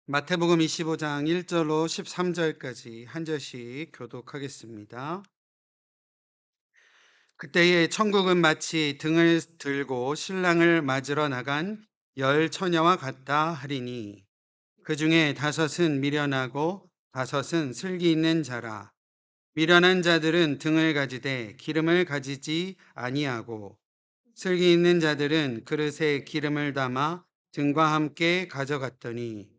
마태복음 25장 1절로 13절까지 한 절씩 교독하겠습니다. 그때에 천국은 마치 등을 들고 신랑을 맞으러 나간 열 처녀와 같다 하리니 그 중에 다섯은 미련하고 다섯은 슬기 있는 자라. 미련한 자들은 등을 가지되 기름을 가지지 아니하고 슬기 있는 자들은 그릇에 기름을 담아 등과 함께 가져갔더니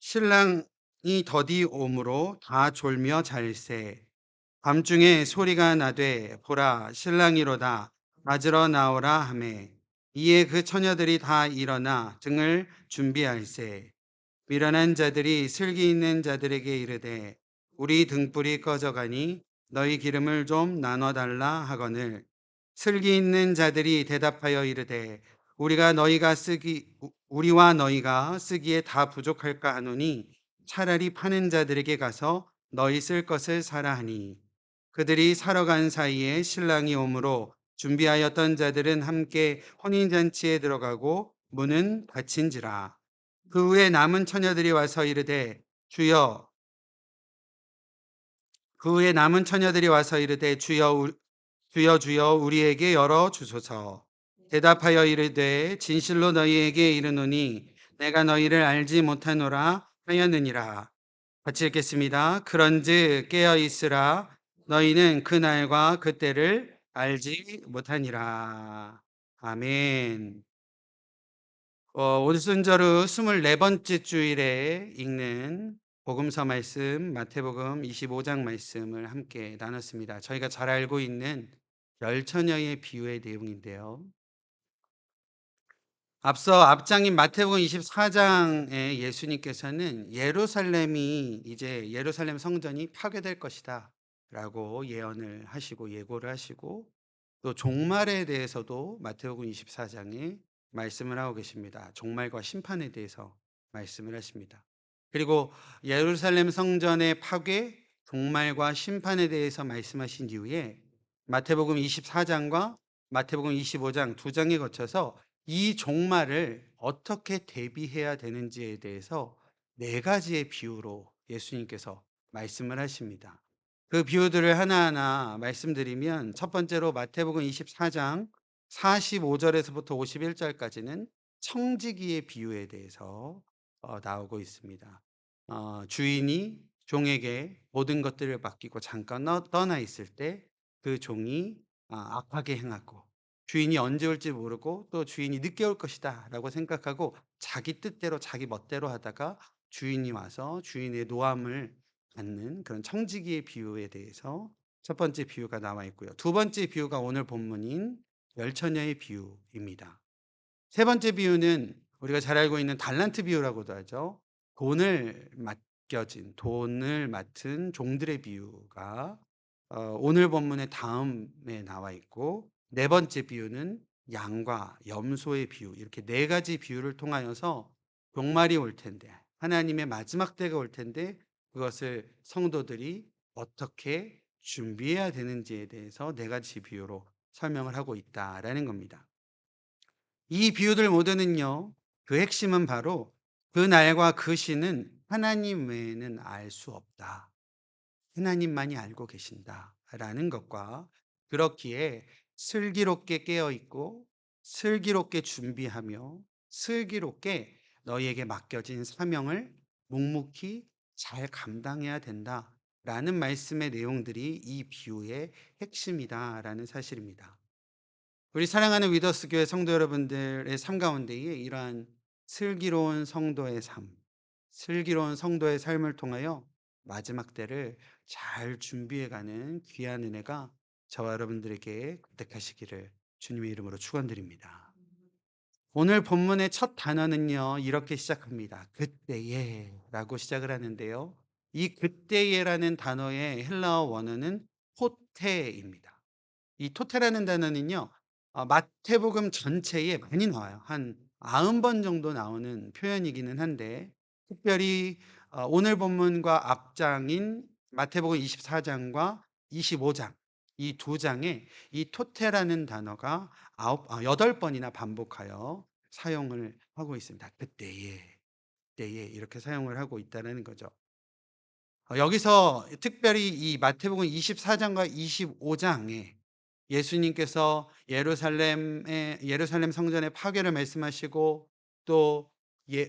신랑이 더디 오므로 다 졸며 잘세. 밤중에 소리가 나되 보라 신랑이로다 맞으러 나오라 하매 이에 그 처녀들이 다 일어나 등을 준비할세. 미련한 자들이 슬기 있는 자들에게 이르되 우리 등불이 꺼져가니 너희 기름을 좀 나눠 달라 하거늘 슬기 있는 자들이 대답하여 이르되 우리와 너희가 쓰기에 다 부족할까 하노니 차라리 파는 자들에게 가서 너희 쓸 것을 사라 하니 그들이 사러 간 사이에 신랑이 오므로 준비하였던 자들은 함께 혼인잔치에 들어가고 문은 닫힌지라. 그 후에 남은 처녀들이 와서 이르되 주여 그 후에 남은 처녀들이 와서 이르되 주여 우리에게 열어 주소서. 대답하여 이르되 진실로 너희에게 이르노니 내가 너희를 알지 못하노라 하였느니라. 같이 읽겠습니다. 그런즉 깨어 있으라. 너희는 그 날과 그때를 알지 못하니라. 아멘. 오늘 순저로 24번째 주일에 읽는 복음서 말씀 마태복음 25장 말씀을 함께 나눴습니다. 저희가 잘 알고 있는 열처녀의 비유의 내용인데요. 앞서 앞장인 마태복음 24장에 예수님께서는 예루살렘 성전이 파괴될 것이다 라고 예언을 하시고 예고를 하시고 또 종말에 대해서도 마태복음 24장에 말씀을 하고 계십니다. 종말과 심판에 대해서 말씀을 하십니다. 그리고 예루살렘 성전의 파괴, 종말과 심판에 대해서 말씀하신 이후에 마태복음 24장과 마태복음 25장 두 장에 거쳐서 이 종말을 어떻게 대비해야 되는지에 대해서 네 가지의 비유로 예수님께서 말씀을 하십니다. 그 비유들을 하나하나 말씀드리면 첫 번째로 마태복음 24장 45절에서부터 51절까지는 청지기의 비유에 대해서 나오고 있습니다. 주인이 종에게 모든 것들을 맡기고 잠깐 떠나 있을 때 그 종이 악하게 행하고 주인이 언제 올지 모르고 또 주인이 늦게 올 것이다 라고 생각하고 자기 뜻대로 자기 멋대로 하다가 주인이 와서 주인의 노함을 받는 그런 청지기의 비유에 대해서 첫 번째 비유가 나와 있고요. 두 번째 비유가 오늘 본문인 열처녀의 비유입니다. 세 번째 비유는 우리가 잘 알고 있는 달란트 비유라고도 하죠. 돈을 맡은 종들의 비유가 오늘 본문의 다음에 나와 있고 네 번째 비유는 양과 염소의 비유 이렇게 네 가지 비유를 통하여서 종말이 올 텐데 하나님의 마지막 때가 올 텐데 그것을 성도들이 어떻게 준비해야 되는지에 대해서 네 가지 비유로 설명을 하고 있다라는 겁니다. 이 비유들 모두는요, 그 핵심은 바로 그 날과 그 시는 하나님 외에는 알 수 없다. 하나님만이 알고 계신다라는 것과 그렇기에 슬기롭게 깨어 있고 슬기롭게 준비하며 슬기롭게 너희에게 맡겨진 사명을 묵묵히 잘 감당해야 된다라는 말씀의 내용들이 이 비유의 핵심이다라는 사실입니다. 우리 사랑하는 위더스 교회 성도 여러분들의 삶 가운데에 이러한 슬기로운 성도의 삶, 슬기로운 성도의 삶을 통하여 마지막 때를 잘 준비해가는 귀한 은혜가 저와 여러분들에게 득하시기를 주님의 이름으로 축원드립니다. 오늘 본문의 첫 단어는요 이렇게 시작합니다. 그때에라고 시작을 하는데요. 이 그때에라는 단어의 헬라어 원어는 토테입니다. 이 토테라는 단어는요. 마태복음 전체에 많이 나와요. 한 90번 정도 나오는 표현이기는 한데 특별히 오늘 본문과 앞장인 마태복음 24장과 25장 이 두 장에 이 토테라는 단어가 8번이나 반복하여 사용을 하고 있습니다. 그때에. 때에 이렇게 사용을 하고 있다라는 거죠. 여기서 특별히 이 마태복음 24 장과 25 장에 예수님께서 예루살렘 성전의 파괴를 말씀하시고 또 예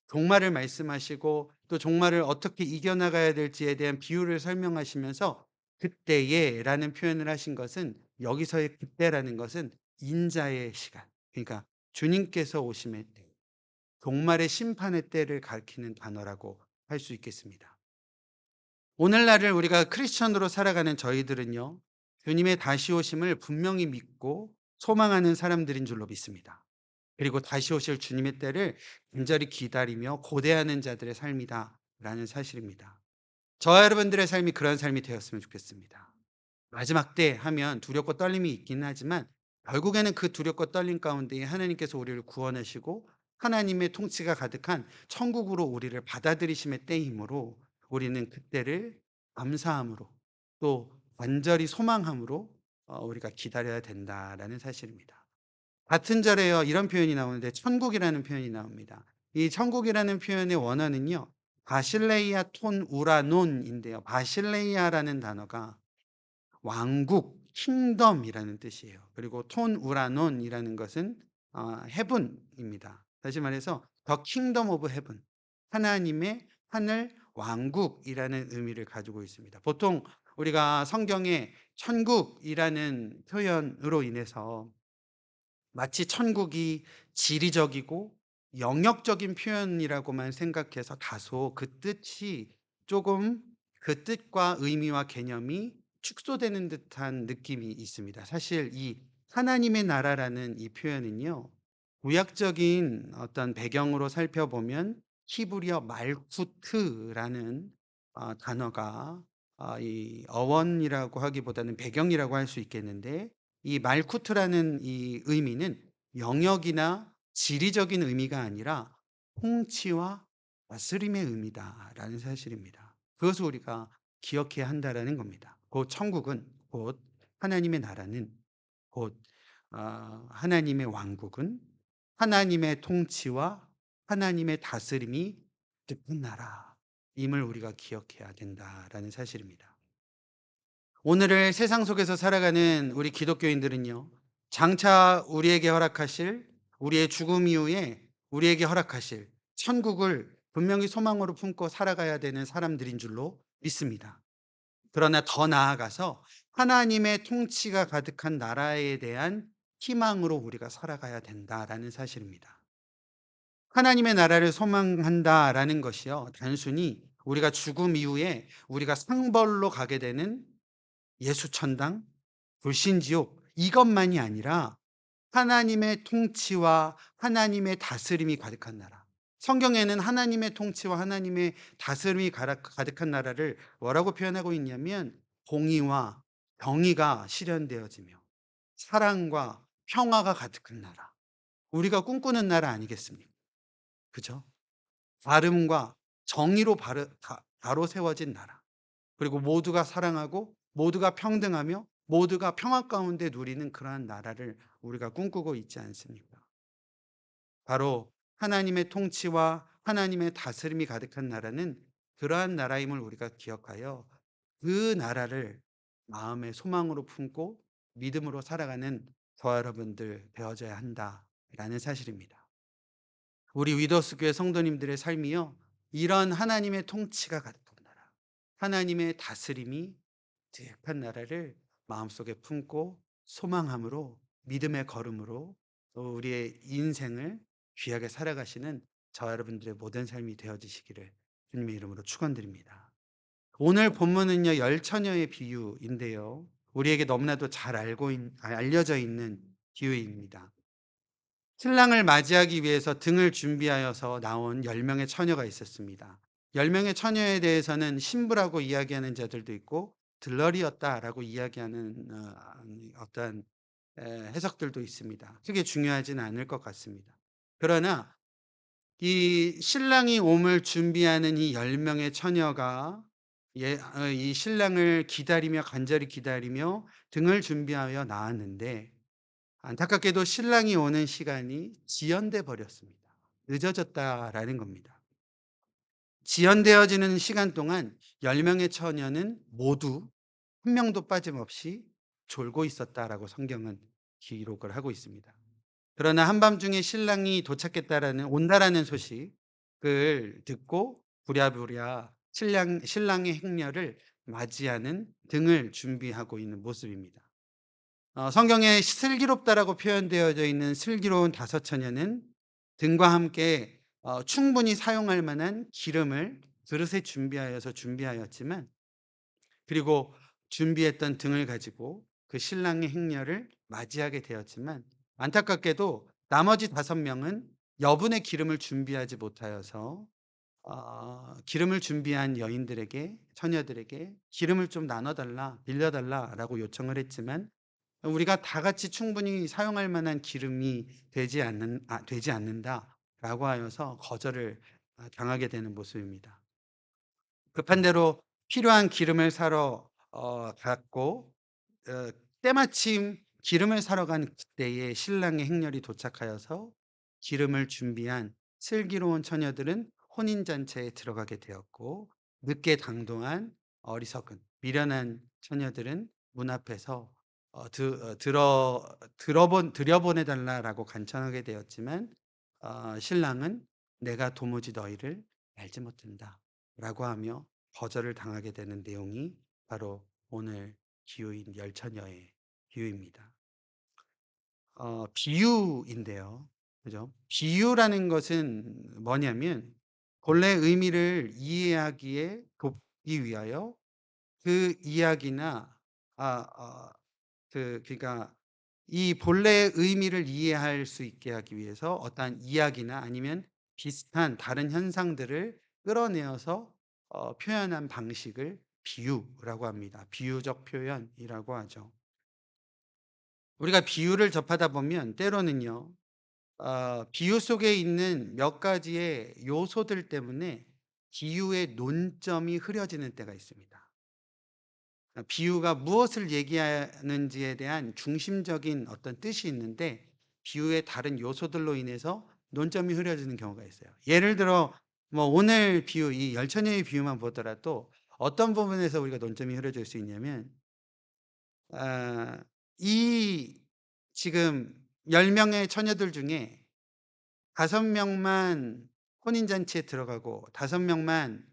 종말을 말씀하시고 또 종말을 어떻게 이겨 나가야 될지에 대한 비유를 설명하시면서 "그때에"라는 표현을 하신 것은, 여기서의 그때라는 것은 인자의 시간, 그러니까 주님께서 오심의 때, 종말의 심판의 때를 가리키는 단어라고 할 수 있겠습니다. 오늘날을 우리가 크리스천으로 살아가는 저희들은요, 주님의 다시 오심을 분명히 믿고 소망하는 사람들인 줄로 믿습니다. 그리고 다시 오실 주님의 때를 간절히 기다리며 고대하는 자들의 삶이다라는 사실입니다. 저와 여러분들의 삶이 그런 삶이 되었으면 좋겠습니다. 마지막 때 하면 두렵고 떨림이 있긴 하지만 결국에는 그 두렵고 떨림 가운데에 하나님께서 우리를 구원하시고 하나님의 통치가 가득한 천국으로 우리를 받아들이심의 때이므로 우리는 그때를 감사함으로 또 간절히 소망함으로 우리가 기다려야 된다라는 사실입니다. 같은 절에요, 이런 표현이 나오는데 천국이라는 표현이 나옵니다. 이 천국이라는 표현의 원어는요, 바실레이아 톤 우라논인데요. 바실레이아라는 단어가 왕국, 킹덤이라는 뜻이에요. 그리고 톤 우라논이라는 것은 heaven입니다. 다시 말해서 the kingdom of heaven, 하나님의 하늘 왕국이라는 의미를 가지고 있습니다. 보통 우리가 성경에 천국이라는 표현으로 인해서 마치 천국이 지리적이고 영역적인 표현이라고만 생각해서 다소 그 뜻이 조금, 그 뜻과 의미와 개념이 축소되는 듯한 느낌이 있습니다. 사실 이 하나님의 나라라는 이 표현은요, 구약적인 어떤 배경으로 살펴보면 히브리어 말쿠트라는 단어가 이 어원이라고 하기보다는 배경이라고 할 수 있겠는데, 이 말쿠트라는 이 의미는 영역이나 지리적인 의미가 아니라 통치와 다스림의 의미다라는 사실입니다. 그것을 우리가 기억해야 한다라는 겁니다. 곧 천국은, 곧 하나님의 나라는, 곧 하나님의 왕국은 하나님의 통치와 하나님의 다스림이 득한 나라임을 우리가 기억해야 된다라는 사실입니다. 오늘을 세상 속에서 살아가는 우리 기독교인들은요, 장차 우리에게 허락하실, 우리의 죽음 이후에 우리에게 허락하실 천국을 분명히 소망으로 품고 살아가야 되는 사람들인 줄로 믿습니다. 그러나 더 나아가서 하나님의 통치가 가득한 나라에 대한 희망으로 우리가 살아가야 된다라는 사실입니다. 하나님의 나라를 소망한다라는 것이요, 단순히 우리가 죽음 이후에 우리가 상벌로 가게 되는 예수천당, 불신지옥, 이것만이 아니라 하나님의 통치와 하나님의 다스림이 가득한 나라. 성경에는 하나님의 통치와 하나님의 다스림이 가득한 나라를 뭐라고 표현하고 있냐면 공의와 정의가 실현되어지며 사랑과 평화가 가득한 나라. 우리가 꿈꾸는 나라 아니겠습니까? 그죠? 바름과 정의로 바로 세워진 나라. 그리고 모두가 사랑하고 모두가 평등하며 모두가 평화 가운데 누리는 그러한 나라를 우리가 꿈꾸고 있지 않습니까? 바로 하나님의 통치와 하나님의 다스림이 가득한 나라는 그러한 나라임을 우리가 기억하여 그 나라를 마음의 소망으로 품고 믿음으로 살아가는 저와 여러분들 되어져야 한다라는 사실입니다. 우리 위더스 교회 성도님들의 삶이요, 이런 하나님의 통치가 가득한 나라, 하나님의 다스림이 득한 나라를 마음속에 품고 소망함으로 믿음의 걸음으로 또 우리의 인생을 귀하게 살아가시는 저와 여러분들의 모든 삶이 되어지시기를 주님의 이름으로 축원드립니다. 오늘 본문은요, 열 처녀의 비유인데요, 우리에게 너무나도 잘 알려져 있는 비유입니다. 신랑을 맞이하기 위해서 등을 준비하여서 나온 10명의 처녀가 있었습니다. 10명의 처녀에 대해서는 신부라고 이야기하는 자들도 있고 들러리였다라고 이야기하는 어떤 해석들도 있습니다. 크게 중요하지는 않을 것 같습니다. 그러나 이 신랑이 옴을 준비하는 이 10명의 처녀가 이 신랑을 기다리며, 간절히 기다리며 등을 준비하여 나왔는데, 안타깝게도 신랑이 오는 시간이 지연돼 버렸습니다. 늦어졌다라는 겁니다. 지연되어지는 시간 동안 10 명의 처녀는 모두 한 명도 빠짐없이 졸고 있었다라고 성경은 기록을 하고 있습니다. 그러나 한밤중에 신랑이 도착했다라는 온다라는 소식을 듣고 부랴부랴 신랑의 행렬을 맞이하는 등을 준비하고 있는 모습입니다. 성경에 슬기롭다라고 표현되어져 있는 슬기로운 다섯 처녀는 등과 함께 충분히 사용할 만한 기름을 그릇에 준비하였지만, 그리고 준비했던 등을 가지고 그 신랑의 행렬을 맞이하게 되었지만, 안타깝게도 나머지 다섯 명은 여분의 기름을 준비하지 못하여서 기름을 준비한 여인들에게 처녀들에게 "기름을 좀 나눠 달라. 빌려 달라."라고 요청을 했지만, 우리가 다 같이 충분히 사용할 만한 기름이 되지 않는다라고 하여서 거절을 당하게 되는 모습입니다. 급한 대로 필요한 기름을 사러 갔고, 어 때마침 기름을 사러 간 그때에 신랑의 행렬이 도착하여서 기름을 준비한 슬기로운 처녀들은 혼인 잔치에 들어가게 되었고, 늦게 당도한 어리석은 미련한 처녀들은 문 앞에서 들여 보내 달라라고 간청하게 되었지만, 신랑은 "내가 도무지 너희를 알지 못한다."라고 하며 거절을 당하게 되는 내용이 바로 오늘 기후인 열처녀의 비유입니다. 비유인데요. 그죠? 비유라는 것은 뭐냐면 본래 의미를 이해하기에 돕기 위하여 그 이야기나 아 그러니까 이 본래의 의미를 이해할 수 있게 하기 위해서 어떠한 이야기나 아니면 비슷한 다른 현상들을 끌어내어서 표현한 방식을 비유라고 합니다. 비유적 표현이라고 하죠. 우리가 비유를 접하다 보면 때로는요, 비유 속에 있는 몇 가지의 요소들 때문에 비유의 논점이 흐려지는 때가 있습니다. 비유가 무엇을 얘기하는지에 대한 중심적인 어떤 뜻이 있는데, 비유의 다른 요소들로 인해서 논점이 흐려지는 경우가 있어요. 예를 들어 뭐 오늘 비유, 이 열처녀의 비유만 보더라도 어떤 부분에서 우리가 논점이 흐려질 수 있냐면, 아 이 지금 10 명의 처녀들 중에 5 명만 혼인잔치에 들어가고 5 명은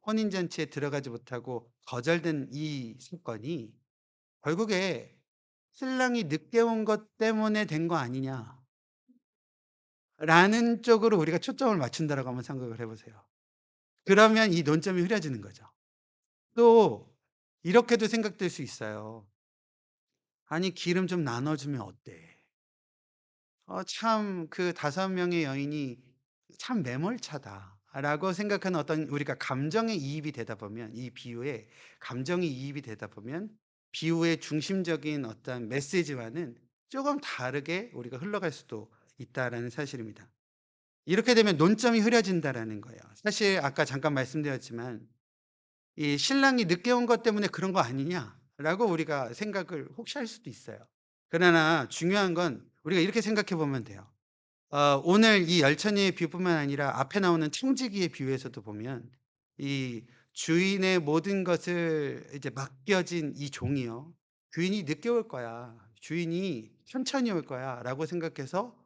혼인잔치에 들어가지 못하고 거절된 이 사건이 결국에 '신랑이 늦게 온 것 때문에 된 거 아니냐.'라는 쪽으로 우리가 초점을 맞춘다라고 한번 생각을 해 보세요. 그러면 이 논점이 흐려지는 거죠. 또 이렇게도 생각될 수 있어요. '아니 기름 좀 나눠 주면 어때?' 참 그 5 명의 여인이 '참 매몰차다.'라고 생각하는 어떤 우리가 감정에 이입이 되다 보면, 이 비유에 감정이 이입이 되다 보면 비유의 중심적인 어떤 메시지와는 조금 다르게 우리가 흘러갈 수도 있다라는 사실입니다. 이렇게 되면 논점이 흐려진다라는 거예요. 사실 아까 잠깐 말씀드렸지만 이 '신랑이 늦게 온 것 때문에 그런 거 아니냐.'라고 우리가 생각을 혹시 할 수도 있어요. 그러나 중요한 건 우리가 이렇게 생각해 보면 돼요. 오늘 이 열천이의 비유뿐만 아니라 앞에 나오는 청지기의 비유에서도 보면 이 주인의 모든 것을 이제 맡겨진 이 종이요, '주인이 늦게 올 거야. 주인이 천천히 올 거야.'라고 생각해서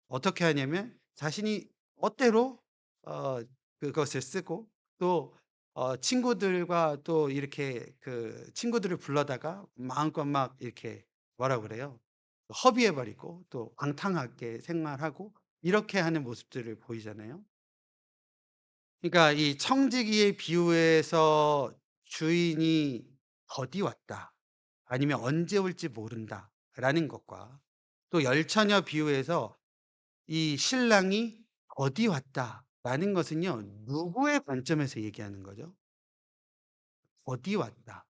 어떻게 하냐면 자신이 멋대로 어 그것을 쓰고, 또 친구들과 또 이렇게 그 친구들을 불러다가 마음껏 막 이렇게 뭐라 그래요? 허비해 버리고 또 방탕하게 생활하고 이렇게 하는 모습들을 보이잖아요. 그러니까 이 청지기의 비유에서 주인이 "더디 왔다." 아니면 "언제 올지 모른다."라는 것과, 또 열처녀 비유에서 이 신랑이 "더디 왔다."라는 것은요, 누구의 관점에서 얘기하는 거죠? "더디 왔다.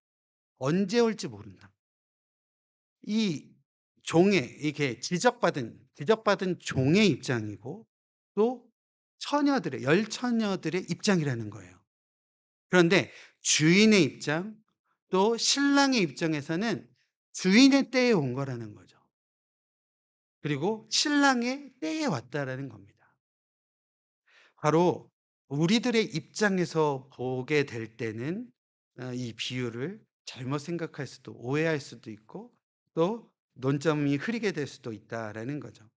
언제 올지 모른다." 이 종의, 이게 지적받은 종의 입장이고, 또 처녀들의 열처녀들의 입장이라는 거예요. 그런데 주인의 입장, 또 신랑의 입장에서는 주인의 때에 온 거라는 거죠. 그리고 신랑의 때에 왔다라는 겁니다. 바로 우리들의 입장에서 보게 될 때는 이 비유를 잘못 생각할 수도 오해할 수도 있고 또 논점이 흐리게 될 수도 있다라는 거죠.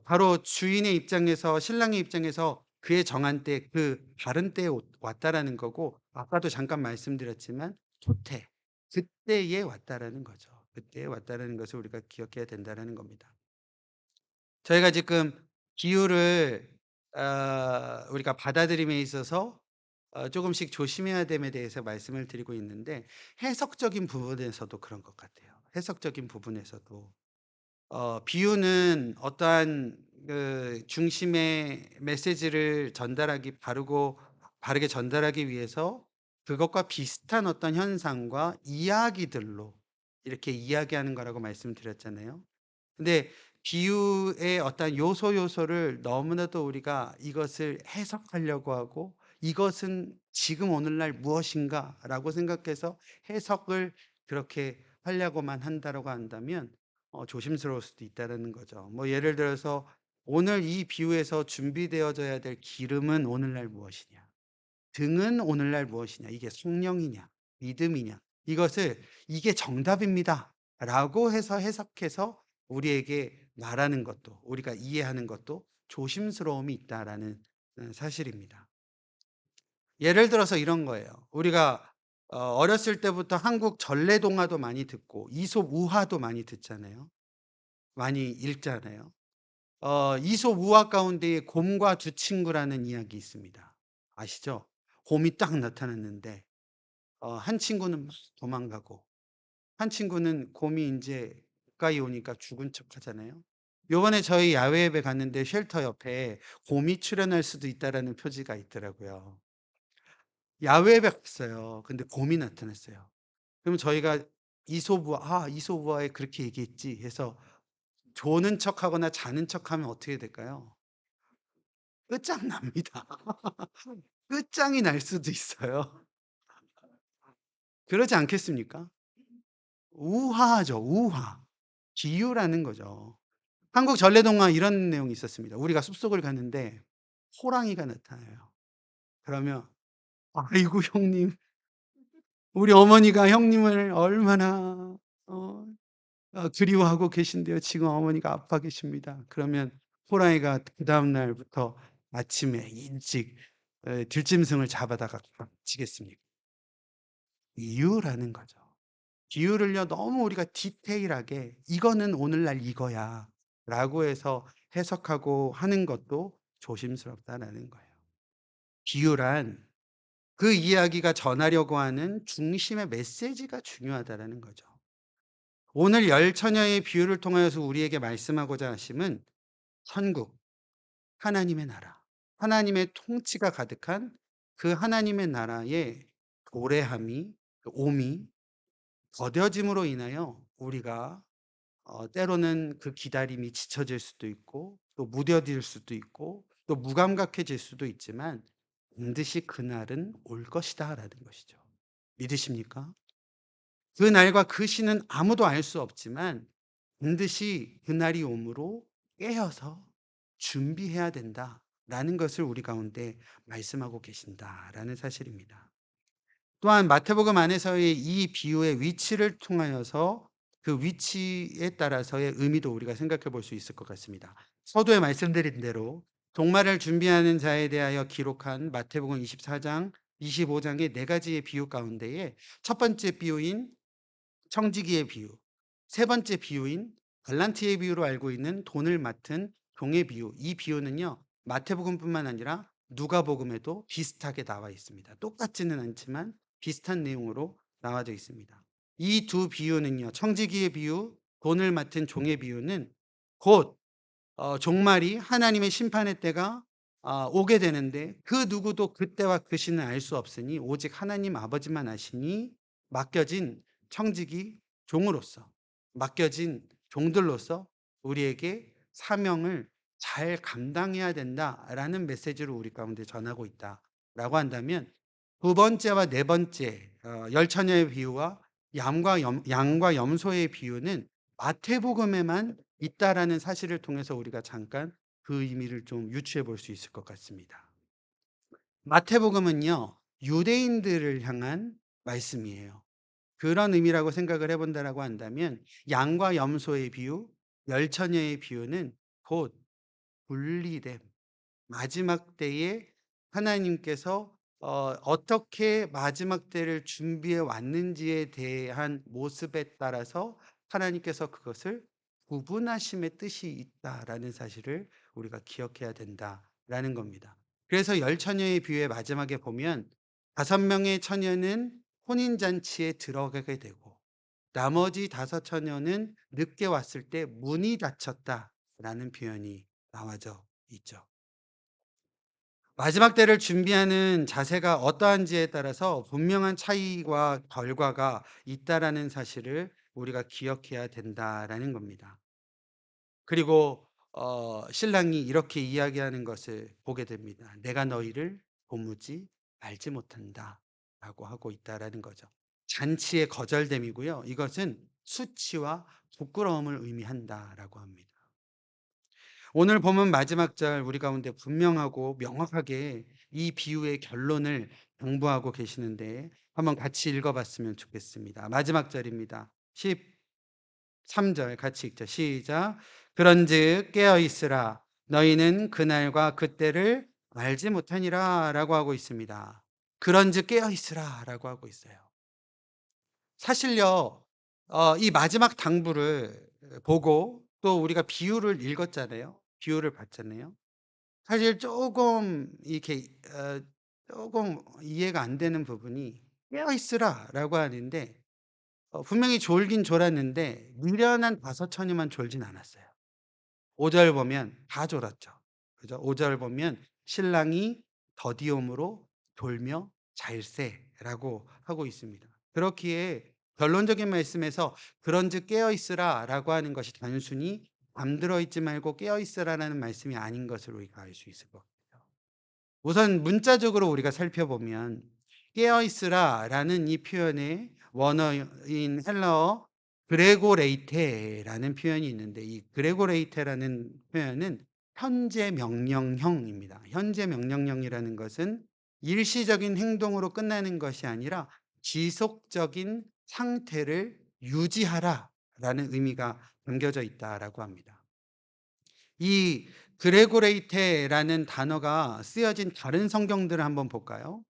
바로 주인의 입장에서 신랑의 입장에서 그의 정한 때 그 바른 때에 왔다라는 거고 아까도 잠깐 말씀드렸지만 토태 그때에 왔다라는 거죠. 그때에 왔다라는 것을 우리가 기억해야 된다라는 겁니다. 저희가 지금 비유를 우리가 받아들임에 있어서 조금씩 조심해야 됨에 대해서 말씀을 드리고 있는데 해석적인 부분에서도 그런 것 같아요. 해석적인 부분에서도 비유는 어떠한 그 중심의 메시지를 전달하기 바르고 바르게 전달하기 위해서 그것과 비슷한 어떤 현상과 이야기들로 이렇게 이야기하는 거라고 말씀드렸잖아요. 근데 비유의 어떤 요소를 너무나도 우리가 이것을 해석하려고 하고 '이것은 지금 오늘날 무엇인가?'라고 생각해서 해석을 그렇게 하려고만 한다라고 한다면 조심스러울 수도 있다라는 거죠. 뭐 예를 들어서 오늘 이 비유에서 준비되어져야 될 기름은 오늘날 무엇이냐? 등은 오늘날 무엇이냐? 이게 성령이냐? 믿음이냐? 이것을 "이게 정답입니다."라고 해서 해석해서 우리에게 말하는 것도 우리가 이해하는 것도 조심스러움이 있다라는 사실입니다. 예를 들어서 이런 거예요. 우리가 어렸을 때부터 한국 전래동화도 많이 듣고 이솝 우화도 많이 듣잖아요. 많이 읽잖아요. 이솝 우화 가운데에 곰과 두 친구라는 이야기 있습니다. 아시죠? 곰이 딱 나타났는데 한 친구는 막 도망가고 한 친구는 곰이 인제 가까이 오니까 죽은 척하잖아요. 요번에 저희 야외 예배 갔는데 쉘터 옆에 "곰이 출현할 수도 있다."라는 표지가 있더라고요. 야외 예배 갔어요. 근데 곰이 나타났어요. 그럼 저희가 이솝우화 '아 이솝우화에 그렇게 얘기했지.' 해서 조는 척하거나 자는 척하면 어떻게 될까요? 끝장납니다. 끝장이 날 수도 있어요. 그러지 않겠습니까? 우화죠, 우화. 비유라는 거죠. 한국 전래동화 이런 내용이 있었습니다. 우리가 숲속을 가는데 호랑이가 나타나요. 그러면 "아이고 형님, 우리 어머니가 형님을 얼마나 어 그리워하고 계신데요. 지금 어머니가 아파 계십니다." 그러면 호랑이가 그다음 날부터 아침에 일찍 들짐승을 잡아다가 지겠습니까? 이유라는 거죠. 비유를요 너무 우리가 디테일하게 '이거는 오늘날 이거야.'라고 해서 해석하고 하는 것도 조심스럽다라는 거예요. 비유란 그 이야기가 전하려고 하는 중심의 메시지가 중요하다라는 거죠. 오늘 열 처녀의 비유를 통하여서 우리에게 말씀하고자 하심은 천국, 하나님의 나라, 하나님의 통치가 가득한 그 하나님의 나라의 도래함이 오미 더뎌짐으로 인하여 우리가 때로는 그 기다림이 지쳐질 수도 있고 또 무뎌질 수도 있고 또 무감각해질 수도 있지만 반드시 그날은 올 것이다라는 것이죠. 믿으십니까? 그날과 그 시는 아무도 알 수 없지만 반드시 그날이 오므로 깨어서 준비해야 된다라는 것을 우리 가운데 말씀하고 계신다라는 사실입니다. 또한 마태복음 안에서의 이 비유의 위치를 통하여서 그 위치에 따라서의 의미도 우리가 생각해 볼 수 있을 것 같습니다. 서두에 말씀드린 대로 종말을 준비하는 자에 대하여 기록한 마태복음 24장, 25장의 네 가지의 비유 가운데에 첫 번째 비유인 청지기의 비유, 세 번째 비유인 달란트의 비유로 알고 있는 돈을 맡은 종의 비유. 이 비유는요. 마태복음뿐만 아니라 누가복음에도 비슷하게 나와 있습니다. 똑같지는 않지만 비슷한 내용으로 나와져 있습니다. 이 두 비유는요. 청지기의 비유, 돈을 맡은 종의 비유는 곧 종말이 하나님의 심판의 때가 오게 되는데 그 누구도 그때와 그 시는 알 수 없으니 오직 하나님 아버지만 아시니 맡겨진 청지기 종으로서 맡겨진 종들로서 우리에게 사명을 잘 감당해야 된다라는 메시지를 우리 가운데 전하고 있다라고 한다면 두 번째와 네 번째 열 처녀의 비유와 양과 염소의 비유는 마태복음에만 있다라는 사실을 통해서 우리가 잠깐 그 의미를 좀 유추해 볼 수 있을 것 같습니다. 마태복음은요, 유대인들을 향한 말씀이에요. 그런 의미라고 생각을 해 본다라고 한다면 양과 염소의 비유, 열 처녀의 비유는 곧 분리됨, 마지막 때에 하나님께서 어떻게 마지막 때를 준비해 왔는지에 대한 모습에 따라서 하나님께서 그것을 구분하심의 뜻이 있다라는 사실을 우리가 기억해야 된다라는 겁니다. 그래서 열 처녀의 비유의 마지막에 보면 5명의 처녀는 혼인 잔치에 들어가게 되고 나머지 5 처녀는 늦게 왔을 때 문이 닫혔다라는 표현이 나와져 있죠. 마지막 때를 준비하는 자세가 어떠한지에 따라서 분명한 차이와 결과가 있다라는 사실을 우리가 기억해야 된다라는 겁니다. 그리고 신랑이 이렇게 이야기하는 것을 보게 됩니다. "내가 너희를 도무지 알지 못한다."라고 하고 있다라는 거죠. 잔치의 거절됨이고요. 이것은 수치와 부끄러움을 의미한다라고 합니다. 오늘 본문 마지막 절 우리 가운데 분명하고 명확하게 이 비유의 결론을 당부하고 계시는데 한번 같이 읽어 봤으면 좋겠습니다. 마지막 절입니다. 13절 같이 읽죠. 시작. 그런즉 깨어 있으라 너희는 그날과 그때를 알지 못하니라라고 하고 있습니다. 그런즉 깨어 있으라라고 하고 있어요. 사실요. 이 마지막 당부를 보고 또 우리가 비유를 읽었잖아요. 비유를 봤잖아요. 사실 쪼금 이렇게 쪼금 이해가 안 되는 부분이 "깨어 있으라."라고 하는데 분명히 졸긴 졸았는데 미련한 5 처녀만 졸진 않았어요. 5절 보면 다 졸았죠. 그죠? 5절 보면 "신랑이 더디움으로 졸며 잘세라고 하고 있습니다. 그렇기에 결론적인 말씀에서 "그런즉 깨어 있으라."라고 하는 것이 단순히 "잠들어 있지 말고 깨어 있으라."라는 말씀이 아닌 것을 우리가 알 수 있을 것 같아요. 우선 문자적으로 우리가 살펴보면 깨어 있으라라는 이 표현의 원어인 헬라어 그레고레이테라는 표현이 있는데 이 그레고레이테라는 표현은 현재 명령형입니다. 현재 명령형이라는 것은 일시적인 행동으로 끝나는 것이 아니라 지속적인 상태를 유지하라라는 의미가 담겨져 있다라고 합니다. 이 그레고레이테라는 단어가 쓰여진 다른 성경들을 한번 볼까요?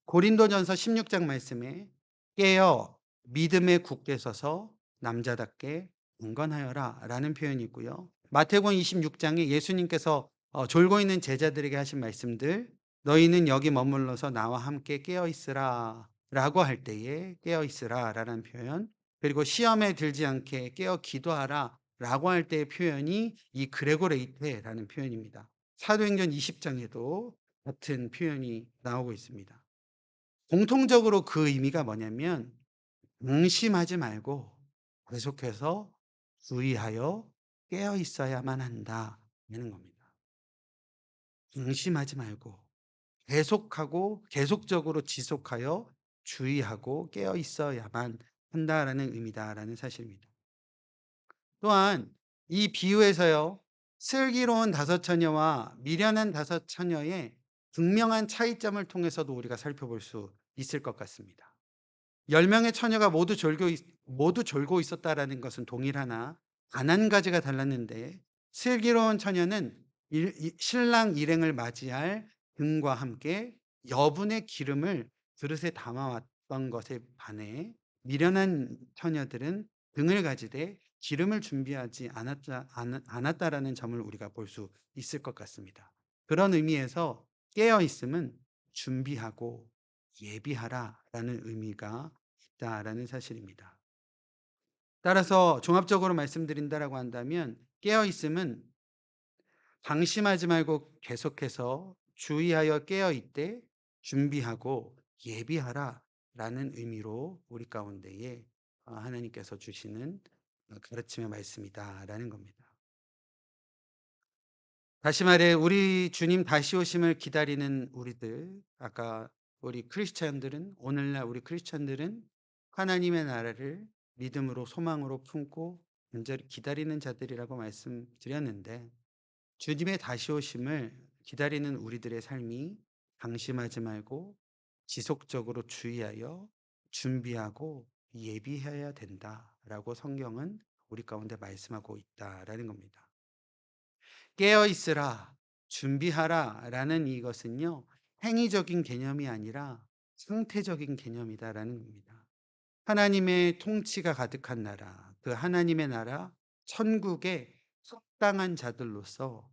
고린도전서 16장 말씀에 깨어 믿음에 굳게 서서 남자답게 경건하여라라는 표현이 있고요. 마태복음 26장에 예수님께서 졸고 있는 제자들에게 하신 말씀들 너희는 여기 머물러서 나와 함께 깨어 있으라라고 할 때에 깨어 있으라라는 표현 그리고 시험에 들지 않게 깨어 기도하라라고 할 때의 표현이 이 그레고레이테라는 표현입니다. 사도행전 20장에도 같은 표현이 나오고 있습니다. 공통적으로 그 의미가 뭐냐면 방심하지 말고 계속해서 주의하여 깨어 있어야만 한다는 겁니다. 방심하지 말고 계속하고 계속적으로 지속하여 주의하고 깨어 있어야만 한다라는 의미다라는 사실입니다. 또한 이 비유에서요. 슬기로운 5 처녀와 미련한 5 처녀의 분명한 차이점을 통해서도 우리가 살펴볼 수 있을 것 같습니다. 10 명의 처녀가 모두 졸고 있었다라는 것은 동일하나 단 한 가지가 달랐는데 슬기로운 처녀는 일 이 신랑 일행을 맞이할 등과 함께 여분의 기름을 그릇에 담아 왔던 것에 반해 미련한 처녀들은 등을 가지되 기름을 준비하지 않았다라는 점을 우리가 볼 수 있을 것 같습니다. 그런 의미에서 깨어 있음은 준비하고 예비하라라는 의미가 있다라는 사실입니다. 따라서 종합적으로 말씀드린다라고 한다면 깨어 있음은 방심하지 말고 계속해서 주의하여 깨어 있되 준비하고 예비하라라는 의미로 우리 가운데에 하나님께서 주시는 가르침의 말씀이다라는 겁니다. 다시 말해 우리 주님 다시 오심을 기다리는 우리들 아까 우리 크리스찬들은 오늘날 우리 크리스찬들은 하나님의 나라를 믿음으로 소망으로 품고 간절히 기다리는 자들이라고 말씀드렸는데 주님의 다시 오심을 기다리는 우리들의 삶이 방심하지 말고 지속적으로 주의하여 준비하고 예비해야 된다라고 성경은 우리 가운데 말씀하고 있다라는 겁니다. 깨어 있으라, 준비하라라는 이것은요, 행위적인 개념이 아니라 상태적인 개념이다라는 겁니다. 하나님의 통치가 가득한 나라, 그 하나님의 나라, 천국에 합당한 자들로서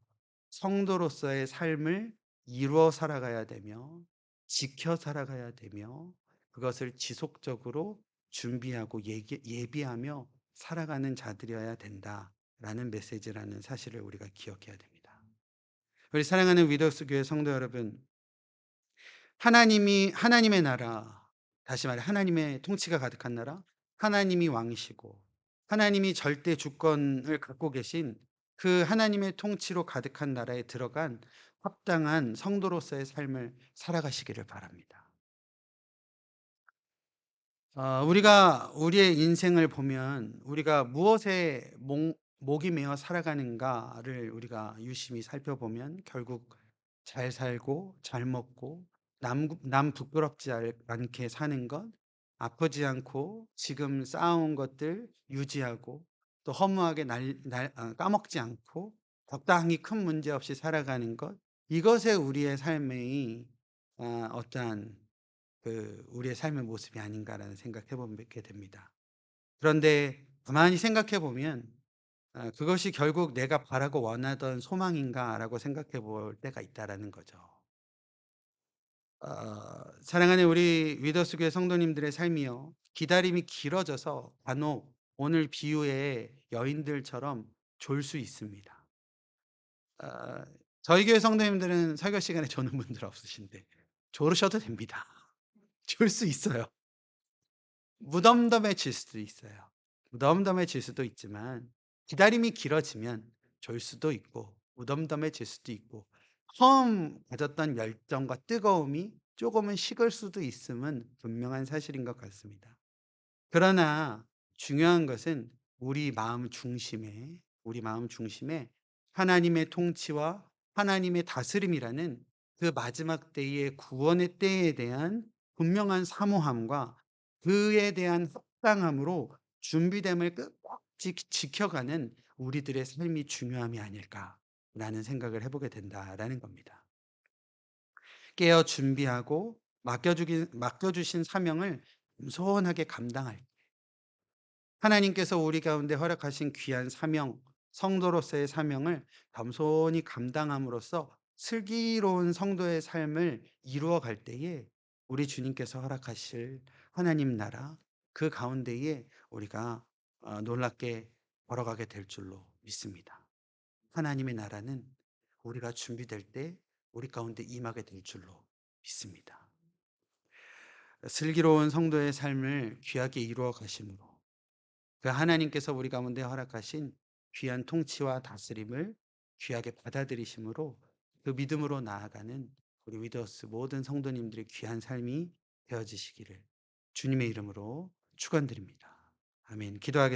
성도로서의 삶을 이루어 살아가야 되며, 지켜 살아가야 되며, 그것을 지속적으로 준비하고 예비하며 살아가는 자들이어야 된다라는 메시지라는 사실을 우리가 기억해야 됩니다. 우리 사랑하는 위더스 교회 성도 여러분, 하나님의 나라, 다시 말해 하나님의 통치가 가득한 나라, 하나님이 왕이시고 하나님이 절대 주권을 갖고 계신 그 하나님의 통치로 가득한 나라에 들어간 합당한 성도로서의 삶을 살아가시기를 바랍니다. 우리가 우리의 인생을 보면 우리가 무엇에 목이 메어 살아가는가를 우리가 유심히 살펴보면 결국 잘 살고 잘 먹고 남 부끄럽지 않게 사는 것, 아프지 않고 지금 쌓아온 것들 유지하고 또 허무하게 까먹지 않고 적당히 큰 문제 없이 살아가는 것, 이것에 우리의 삶의 어떠한 우리의 삶의 모습이 아닌가라는 생각해 보게 됩니다. 그런데 가만히 생각해 보면 그것이 결국 '내가 바라고 원하던 소망인가.'라고 생각해 볼 때가 있다라는 거죠. 사랑하는 우리 위더스 교회 성도님들의 삶이요, 기다림이 길어져서 간혹 오늘 비유의 여인들처럼 졸 수 있습니다. 어 저희 교회 성도님들은 설교 시간에 조는 분들 없으신데 졸으셔도 됩니다. 졸 수 있어요. 무덤덤해질 수도 있어요. 무덤덤해질 수도 있지만 기다림이 길어지면 졸 수도 있고 무덤덤해질 수도 있고 처음 가졌던 열정과 뜨거움이 조금은 식을 수도 있음은 분명한 사실인 것 같습니다. 그러나 중요한 것은 우리 마음 중심에 하나님의 통치와 하나님의 다스림이라는 그 마지막 때의 구원의 때에 대한 분명한 사모함과 그에 대한 합당함으로 준비됨을 끝까지 지켜가는 우리들의 삶이 중요함이 아닐까라는 생각을 해보게 된다라는 겁니다. 깨어 준비하고 맡겨주신 사명을 겸손하게 감당할 하나님께서 우리 가운데 허락하신 귀한 사명, 성도로서의 사명을 겸손히 감당함으로써 슬기로운 성도의 삶을 이루어 갈 때에 우리 주님께서 허락하실 하나님 나라 그 가운데에 우리가 놀랍게 걸어가게 될 줄로 믿습니다. 하나님의 나라는 우리가 준비될 때 우리 가운데 임하게 될 줄로 믿습니다. 슬기로운 성도의 삶을 귀하게 이루어 가심으로 그 하나님께서 우리 가운데 허락하신 귀한 통치와 다스림을 귀하게 받아들이심으로 그 믿음으로 나아가는 우리 위더스 모든 성도님들의 귀한 삶이 되어지시기를 주님의 이름으로 축원드립니다. 아멘. 기도하겠습니다.